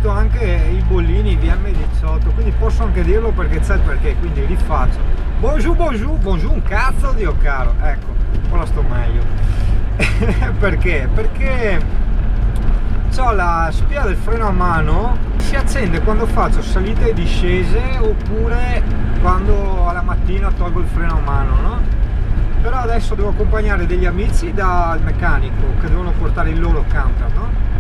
finito anche i bollini VM18, quindi posso anche dirlo perché c'è il perché, quindi rifaccio. Bonjour, bonjour, bonjour un cazzo, Dio caro. Ecco, ora sto meglio. Perché? Perché c'ho la spia del freno a mano, si accende quando faccio salite e discese oppure quando alla mattina tolgo il freno a mano, no? Però adesso devo accompagnare degli amici dal meccanico che devono portare il loro camper, no?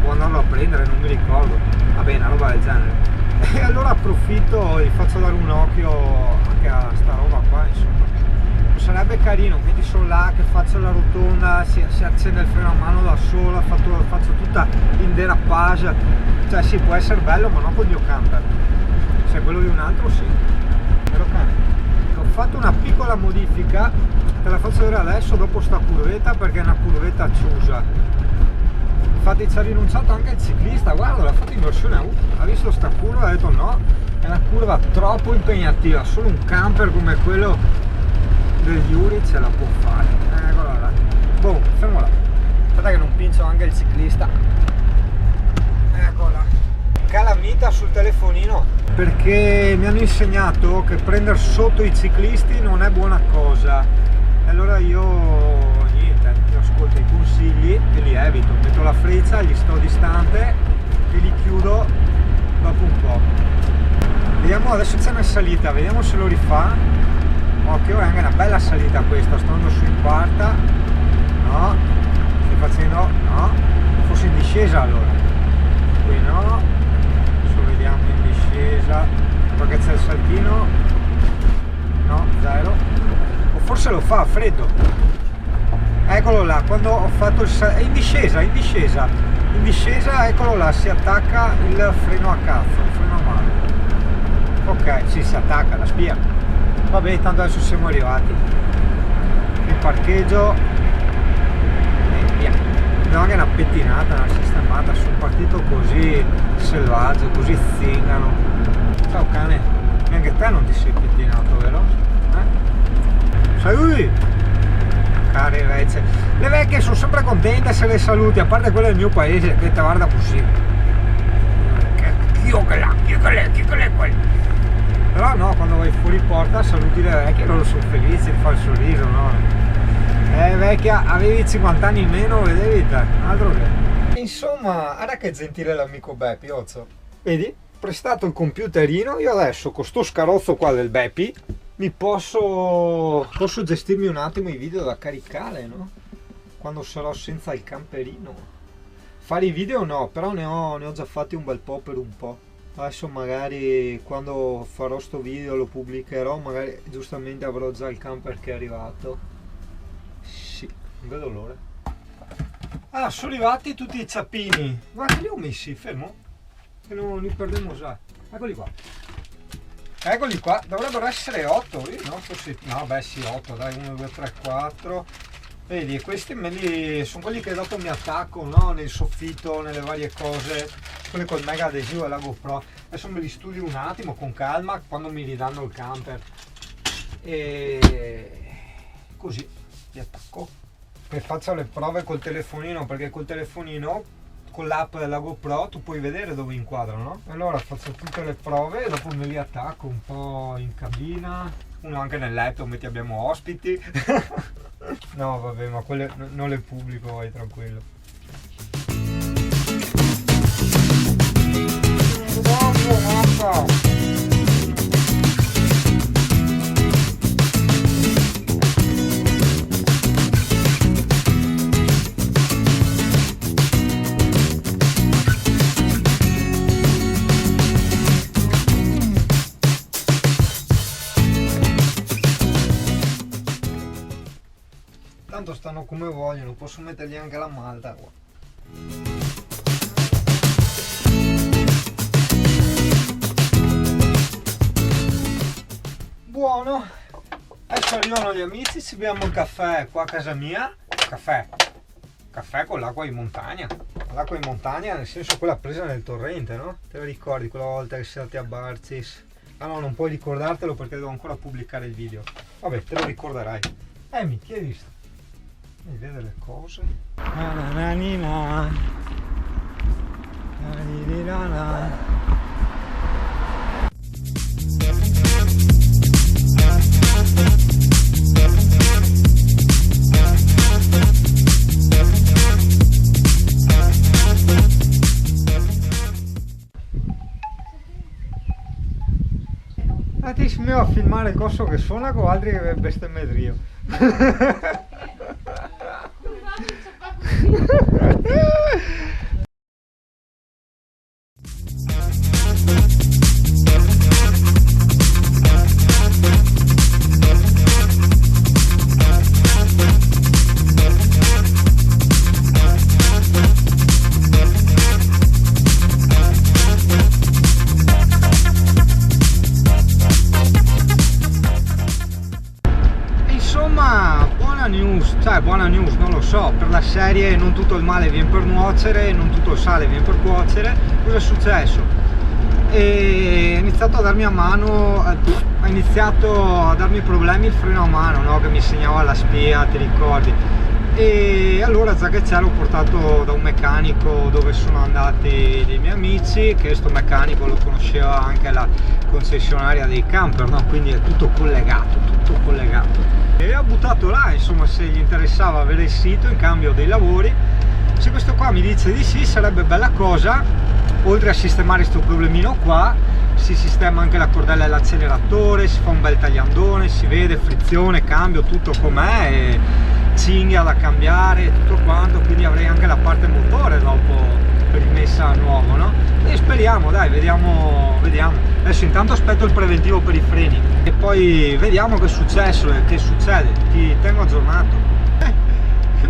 O andarlo a prendere, non mi ricordo. Vabbè, una roba del genere. E allora approfitto e faccio dare un occhio anche a sta roba qua, insomma. Sarebbe carino, quindi sono là che faccio la rotonda, si accende il freno a mano da sola, faccio tutta in derapage. Cioè sì, può essere bello, ma non col mio camper. Se quello di un altro sì. Vero cane? Ho fatto una piccola modifica, te la faccio vedere adesso dopo sta curvetta perché è una curvetta chiusa. Infatti ci ha rinunciato anche il ciclista, guarda, l'ha fatto in versione U, ha visto sta curva e ha detto no, è una curva troppo impegnativa, solo un camper come quello degli Uri ce la può fare. Eccola là. Boh, fermo là. Aspetta che non pincio anche il ciclista. Eccola. Calamita sul telefonino perché mi hanno insegnato che prendere sotto i ciclisti non è buona cosa. E allora io ascolto i consigli e li evito, metto la freccia, gli sto distante e li chiudo dopo un po'. Vediamo, adesso c'è una salita, vediamo se lo rifà. Occhio, è anche una bella salita questa, sto andando su in quarta, no, sto facendo, no, forse in discesa allora, qui no, adesso vediamo in discesa, perché c'è il saltino, no, zero, o forse lo fa a freddo. Eccolo là, quando ho fatto il è in discesa, eccolo là, si attacca il freno a cazzo, il freno a mano. Ok, sì, si attacca la spia. Vabbè, tanto adesso siamo arrivati. Il parcheggio e via. Abbiamo anche una pettinata, una sistemata, sono partito così selvaggio, così zingano. Ciao cane, neanche te non ti sei pettinato, vero? Saluti! Care vecchie, le vecchie sono sempre contente se le saluti, a parte quelle del mio paese che te guarda così, chi che è quello? Però no, quando vai fuori porta saluti le vecchie, loro sono felici di fare il sorriso, no? Vecchia, avevi 50 anni in meno, vedevi te, altro che. Insomma, guarda che gentile l'amico Beppi, ozzo. Vedi? Prestato il computerino, io adesso con sto scarozzo qua del Beppi mi posso gestirmi un attimo i video da caricare, no? Quando sarò senza il camperino. Fare i video no, però ne ho già fatti un bel po' per un po'. Adesso magari quando farò sto video lo pubblicherò, magari giustamente avrò già il camper che è arrivato. Sì, non vedo l'ora. Ah, sono arrivati tutti i ciappini. Guarda, li ho messi, fermo. Che non li perdiamo già. Eccoli qua. Eccoli qua, dovrebbero essere 8, no? Forse, no, beh sì, 8, dai, 1, 2, 3, 4. Vedi, questi sono quelli che dopo mi attacco, no? Nel soffitto, nelle varie cose, quelli col mega adesivo e la GoPro. Adesso me li studio un attimo con calma quando mi ridanno il camper. E così li attacco. E faccio le prove col telefonino, perché col telefonino, con l'app della GoPro, tu puoi vedere dove inquadro, no? Allora faccio tutte le prove e dopo me li attacco un po' in cabina, uno anche nel letto, metti abbiamo ospiti. No vabbè, ma quelle non le pubblico, vai tranquillo. Tanto stanno come vogliono, posso mettergli anche la malta qua. Buono, adesso arrivano gli amici, ci beviamo il caffè qua a casa mia. Caffè con l'acqua in montagna, l'acqua in montagna nel senso quella presa nel torrente, no? Te la ricordi quella volta che sei andati a Barcis? Ah no, non puoi ricordartelo perché devo ancora pubblicare il video. Vabbè, te lo ricorderai. Mi chi hai visto? Mi vede le cose. Ti smio a filmare coso che suona con altri che bestemmedrio. Buona news, non lo so, per la serie non tutto il male viene per nuocere, non tutto il sale viene per cuocere. Cosa è successo? E ha iniziato a darmi a mano, ha iniziato a darmi problemi il freno a mano, no? Che mi segnava la spia, ti ricordi? E allora già che c'era l'ho portato da un meccanico dove sono andati dei miei amici, che sto meccanico lo conosceva anche la concessionaria dei camper, no? Quindi è tutto collegato, tutto collegato. E ha buttato là, insomma, se gli interessava avere il sito in cambio dei lavori. Se questo qua mi dice di sì, sarebbe bella cosa. Oltre a sistemare questo problemino qua, si sistema anche la cordella dell'acceleratore, si fa un bel tagliandone, si vede frizione, cambio, tutto com'è, e cinghia da cambiare, tutto quanto, quindi avrei anche la parte motore dopo rimessa a nuovo, no? E speriamo, dai, vediamo. Adesso intanto aspetto il preventivo per i freni e poi vediamo che è successo e che succede, ti tengo aggiornato.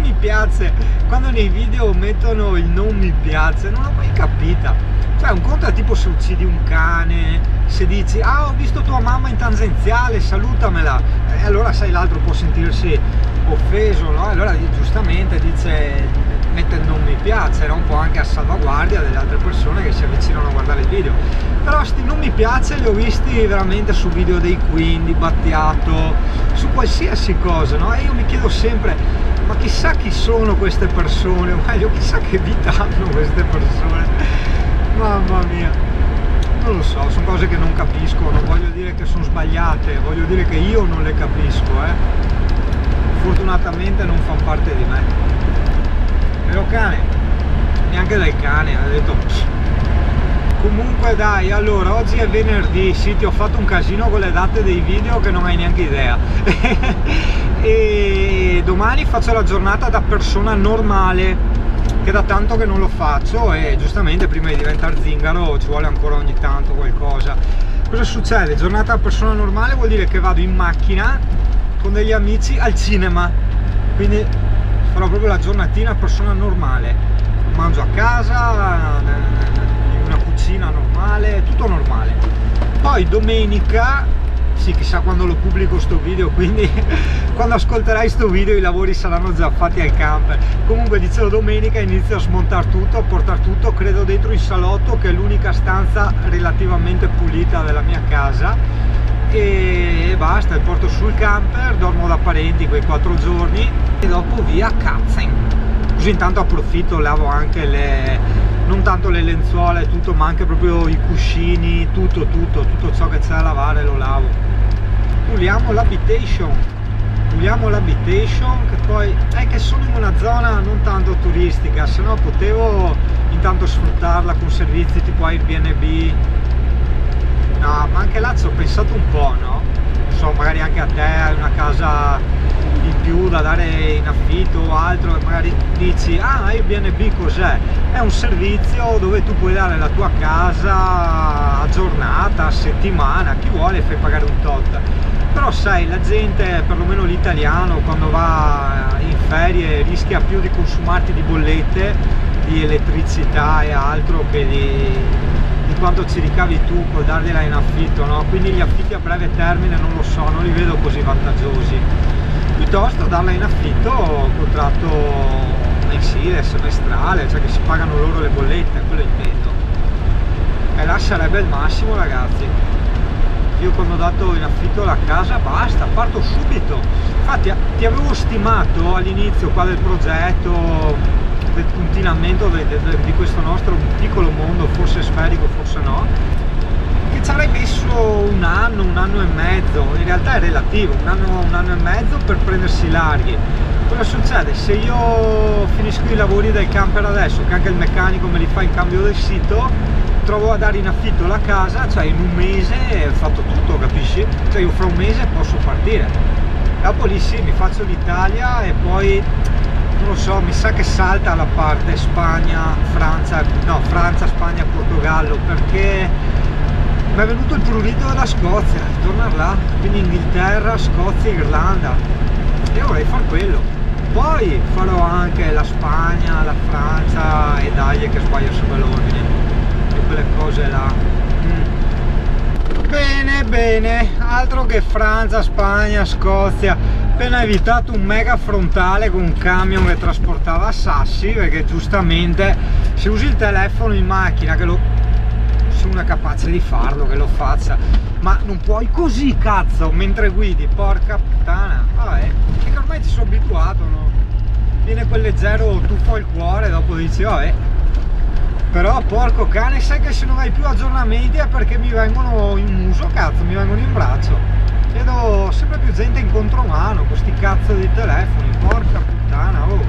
Mi piace quando nei video mettono il non mi piace, non l'ho mai capita. Cioè, un conto è tipo se uccidi un cane, se dici ah ho visto tua mamma in tangenziale, salutamela, e allora sai l'altro può sentirsi offeso, no? Allora giustamente dice, mette il non mi piace, era un po' anche a salvaguardia delle altre persone che si avvicinano a guardare il video. Però sti non mi piace li ho visti veramente su video dei Queen, di Battiato, su qualsiasi cosa, no? E io mi chiedo sempre, ma chissà chi sono queste persone, o meglio chissà che vita hanno queste persone, mamma mia, non lo so, sono cose che non capisco, non voglio dire che sono sbagliate, voglio dire che io non le capisco, fortunatamente non fanno parte di me. Però cane, neanche dal cane, ha detto pff. Comunque dai, allora oggi è venerdì, sì, ti ho fatto un casino con le date dei video che non hai neanche idea. E domani faccio la giornata da persona normale, che da tanto che non lo faccio e giustamente prima di diventare zingaro ci vuole ancora ogni tanto qualcosa. Cosa succede? Giornata da persona normale vuol dire che vado in macchina con degli amici al cinema, quindi farò proprio la giornatina persona normale, mangio a casa, in una cucina normale, tutto normale. Poi domenica, sì, chissà quando lo pubblico sto video, quindi quando ascolterai sto video i lavori saranno già fatti al camper. Comunque dicevo, domenica inizio a smontare tutto, a portare tutto, credo dentro il salotto, che è l'unica stanza relativamente pulita della mia casa, e basta, porto sul camper, dormo da parenti quei 4 giorni e dopo via Katzen. Così intanto approfitto, lavo anche non tanto le lenzuola e tutto, ma anche proprio i cuscini, tutto ciò che c'è da lavare lo lavo. Puliamo l'habitation, che poi è che sono in una zona non tanto turistica, se no potevo intanto sfruttarla con servizi tipo Airbnb. No, ma anche là ci ho pensato un po', no? Non so, magari anche a te hai una casa in più da dare in affitto o altro e magari dici ah, Airbnb cos'è? È un servizio dove tu puoi dare la tua casa a giornata, a settimana, a chi vuole fai pagare un tot. Però sai, la gente, perlomeno l'italiano, quando va in ferie rischia più di consumarti di bollette, di elettricità e altro che di quanto ci ricavi tu col dargliela in affitto, no? Quindi gli affitti a breve termine non lo so, non li vedo così vantaggiosi. Piuttosto darla in affitto, contratto mensile, semestrale, cioè che si pagano loro le bollette, quello intendo. E là sarebbe il massimo, ragazzi. Io quando ho dato in affitto la casa, basta, parto subito. Infatti ti avevo stimato all'inizio qua del progetto del continamento di questo nostro piccolo mondo, forse sferico, forse no, che ci avrei messo un anno e mezzo, in realtà è relativo, un anno e mezzo per prendersi larghi. Cosa succede? Se io finisco i lavori del camper adesso, che anche il meccanico me li fa in cambio del sito, trovo a dare in affitto la casa, cioè in un mese ho fatto tutto, capisci? Cioè io fra un mese posso partire. Dopo lì sì, mi faccio l'Italia e poi, non lo so, mi sa che salta la parte Spagna, Francia, no, Francia, Spagna, Portogallo, perché mi è venuto il prurito della Scozia, tornare là, quindi Inghilterra, Scozia, Irlanda. Io vorrei fare quello. Poi farò anche la Spagna, la Francia e dai che sbaglio sempre l'ordine e quelle cose là. Bene, bene, altro che Francia, Spagna, Scozia. Appena evitato un mega frontale con un camion che trasportava sassi, perché giustamente se usi il telefono in macchina, che lo, se uno è capace di farlo, che lo faccia, ma non puoi così, cazzo, mentre guidi, porca puttana. Vabbè, che ormai ci sono abituato, no? Viene quel leggero tuffo al cuore, dopo dici vabbè. Però porco cane, sai che se non hai più aggiornamenti è perché mi vengono in muso, cazzo, mi vengono in braccio. Vedo sempre più gente in contromano con sti cazzo di telefoni, porca puttana, oh.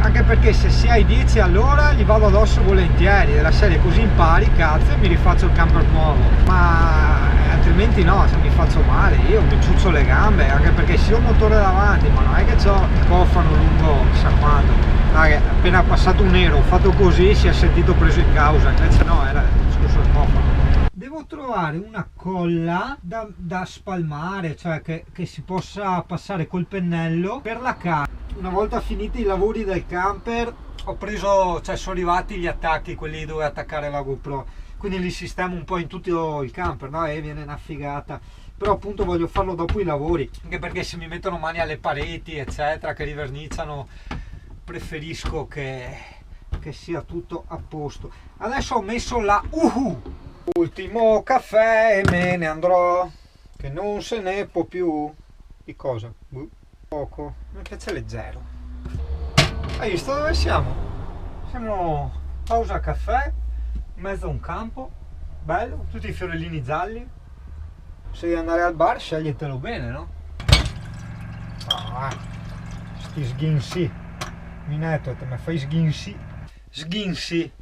Anche perché se si hai 10 all'ora gli vado addosso volentieri, della serie così impari, cazzo, e mi rifaccio il camper nuovo. Ma altrimenti no, se mi faccio male, io mi ciuccio le gambe, anche perché se ho il motore davanti, ma non è che ho il cofano lungo chissà quando. Appena passato un nero, ho fatto così, si è sentito preso in causa, invece no, era il discorso del cofano. Devo trovare una colla da spalmare, cioè che si possa passare col pennello per la carta. Una volta finiti i lavori del camper ho preso, cioè sono arrivati gli attacchi, quelli dove attaccare la GoPro, quindi li sistemo un po' in tutto il camper, no? E viene una figata. Però appunto voglio farlo dopo i lavori, anche perché se mi mettono mani alle pareti eccetera, che riverniciano, preferisco che sia tutto a posto. Adesso ho messo la ultimo caffè e me ne andrò, che non se ne può più. Di cosa? Poco, mi piace leggero. Hai visto dove siamo? Siamo pausa caffè, in mezzo a un campo bello, tutti i fiorellini gialli. Se devi andare al bar sceglietelo bene, no? Sti sghinsi. Minetto, te mi fai sghinsi. Sghinsi.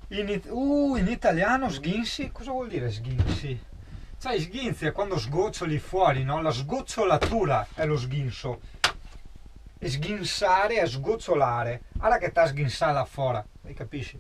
In italiano sghinsi, cosa vuol dire sghinsi? Sai, sghinsi è quando sgoccioli fuori, no? La sgocciolatura è lo sghinso. E sghinsare è sgocciolare. Allora che sta sghinsata fuori, hai capisci?